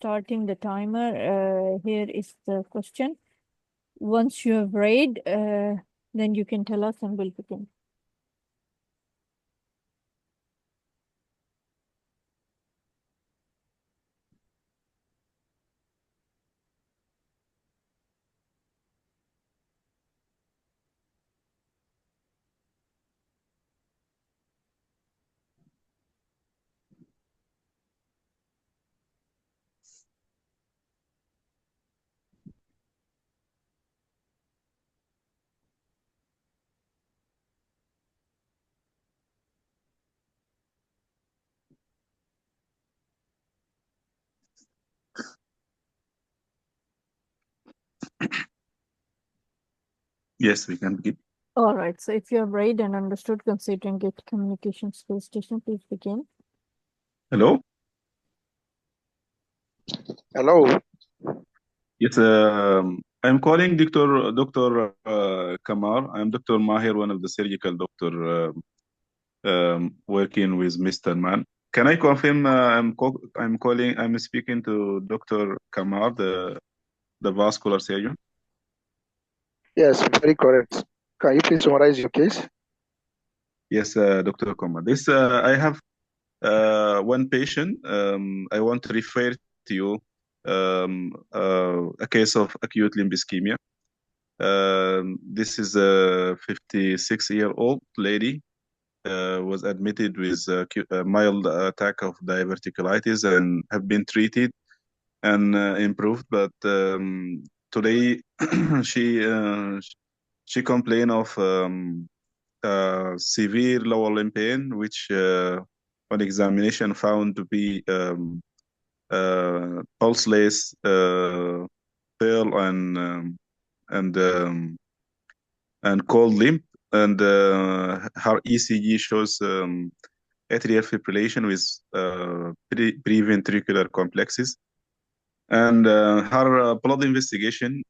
starting the timer. Here is the question. Once you have read, then you can tell us and we'll begin. Yes, we can begin. All right. So if you have read and understood considering it communication space station, please begin. Hello? Hello. Yes, I'm calling Dr. Kamar. I'm Dr. Mahir, one of the surgical doctor working with Mr. Man. Can I confirm I'm speaking to Dr. Kamar, the vascular surgeon? Yes, very correct. Can you please summarize your case? Yes, Dr. Kamar. I have one patient. I want to refer to you a case of acute limb ischemia. This is a 56-year-old lady. Was admitted with a mild attack of diverticulitis and have been treated and improved. But today she complained of severe lower limb pain, which on examination found to be pulseless, pale, and cold limb. And her ECG shows atrial fibrillation with preventricular complexes. And her blood investigation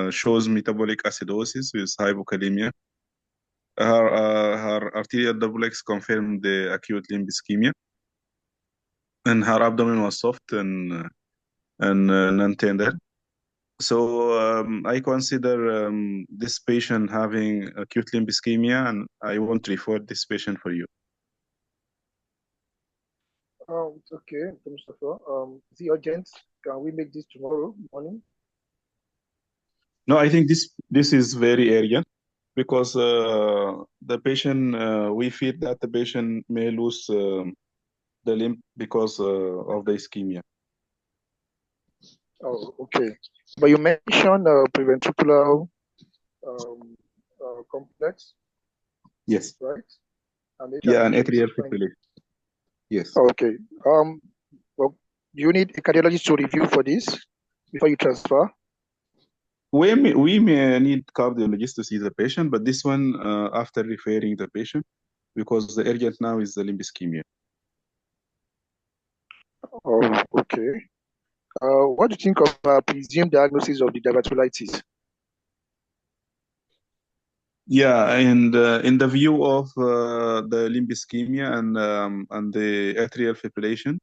shows metabolic acidosis with hypokalemia. Her arterial double X confirmed the acute limb ischemia, and her abdomen was soft and non-tender. So I consider this patient having acute limb ischemia, and I want to refer this patient for you. Okay, Mustafa. Is it urgent? Can we make this tomorrow morning? No, I think this is very urgent because the patient, we feel that the patient may lose the limb because of the ischemia. Oh, okay. But you mentioned preventricular complex. Yes. Right. And yeah, an atrial fibrillation. Yes. Okay. Well, do you need a cardiologist to review for this before you transfer? We may need cardiologist to see the patient, but this one after referring the patient, because the urgent now is the limb ischemia. Oh, okay. What do you think of presumed diagnosis of the diverticulitis? Yeah, and in the view of the limb ischemia and the atrial fibrillation,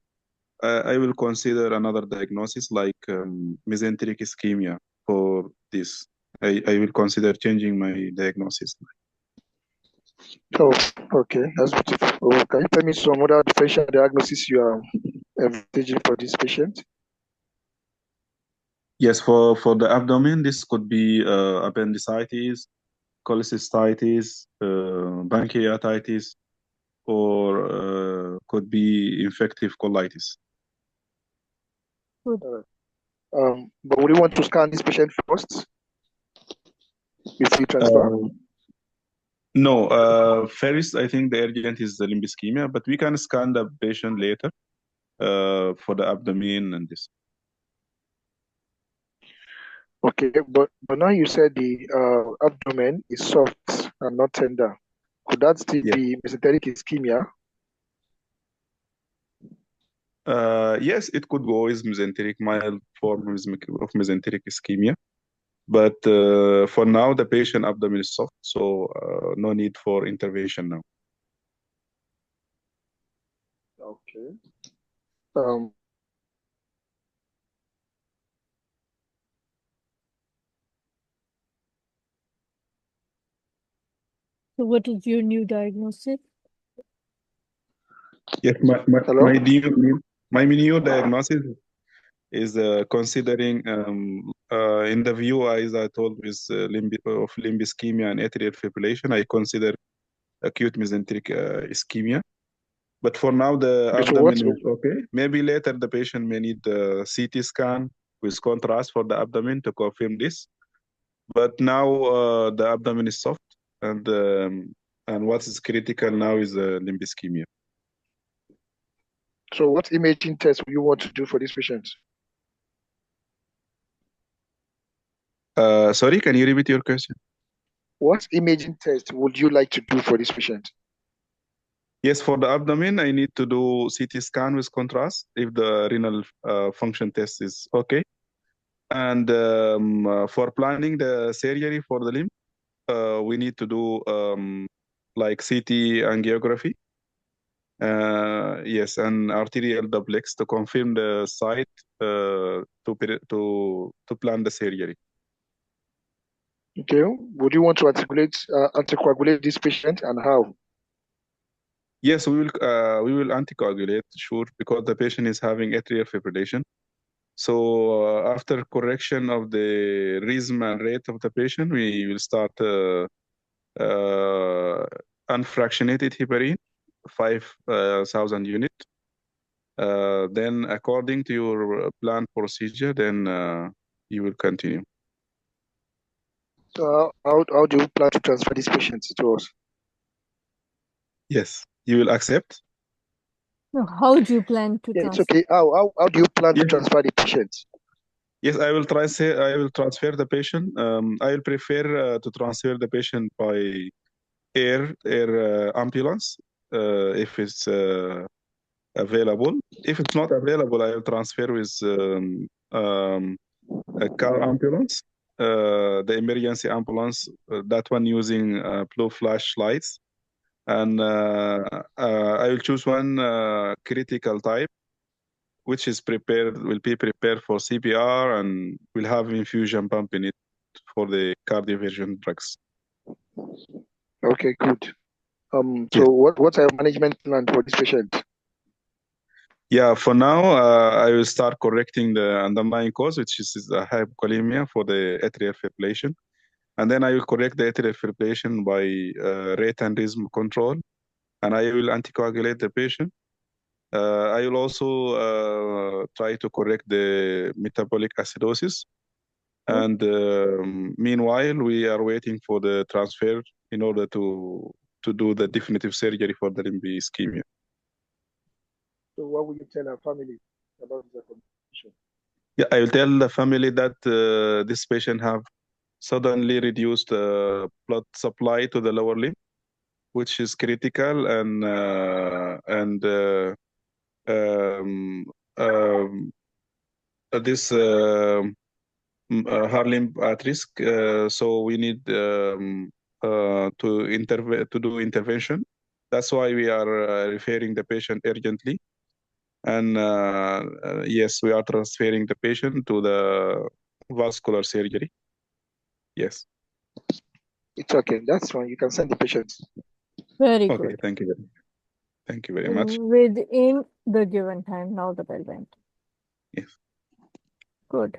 I will consider another diagnosis like mesenteric ischemia for this. I will consider changing my diagnosis. Oh, okay, that's beautiful. Oh, can you tell me some other differential diagnosis you are envisaging for this patient? Yes, for the abdomen, this could be appendicitis, cholecystitis, pancreatitis, or could be infective colitis. Good. But would you want to scan this patient first before you transfer? No, first I think the urgent is the limb ischemia, but we can scan the patient later for the abdomen and this. Okay, but now you said the abdomen is soft and not tender. Could that still be mesenteric ischemia? Yes, it could go as mesenteric, mild form of mesenteric ischemia. But for now, the patient abdomen is soft, so no need for intervention now. Okay. So what is your new diagnosis? Yes, Hello? my new diagnosis is considering in the view, as I told, with of limb ischemia and atrial fibrillation, I consider acute mesenteric ischemia. But for now, the Okay, so abdomen is okay. Maybe later the patient may need a CT scan with contrast for the abdomen to confirm this. But now the abdomen is soft, and what is critical now is limb ischemia. So what imaging test will you want to do for this patient? Sorry, can you repeat your question? What imaging test would you like to do for this patient? Yes, for the abdomen, I need to do CT scan with contrast if the renal function test is okay. And for planning the surgery for the limb, we need to do like CT angiography. Yes, and arterial duplex to confirm the site to plan the surgery. Okay. Would you want to anticoagulate this patient, and how? Yes, we will anticoagulate, sure, because the patient is having atrial fibrillation. So after correction of the rhythm and rate of the patient, we will start unfractionated heparin, 5,000 units. Then according to your planned procedure, then you will continue. So how do you plan to transfer this patient to us? Yes, you will accept? No, how do you plan to Yeah, it's transfer? okay. How do you plan to Yes. transfer the patient? Yes, I will transfer the patient. I will prefer to transfer the patient by air ambulance if it's available. If it's not available, I will transfer with a car ambulance, the emergency ambulance, that one using blue flashlights. And I will choose one critical type, which is will be prepared for CPR and will have infusion pump in it for the cardioversion drugs. Okay, good. So Yes. what's our management plan for this patient? Yeah, for now, I will start correcting the underlying cause, which is the hypokalemia for the atrial fibrillation. And then I will correct the atrial fibrillation by rate and rhythm control. And I will anticoagulate the patient. I will also try to correct the metabolic acidosis. And meanwhile, we are waiting for the transfer in order to do the definitive surgery for the limb ischemia. So what will you tell our family about the condition? Yeah, I will tell the family that this patient have suddenly reduced blood supply to the lower limb, which is critical, and this hard limb at risk. So we need to do intervention. That's why we are referring the patient urgently. And yes, we are transferring the patient to the vascular surgery. Yes. It's okay. That's fine. You can send the patient. Very Okay, good. thank you. Thank you very much. Within the given time, now the bell went. Yes. Good.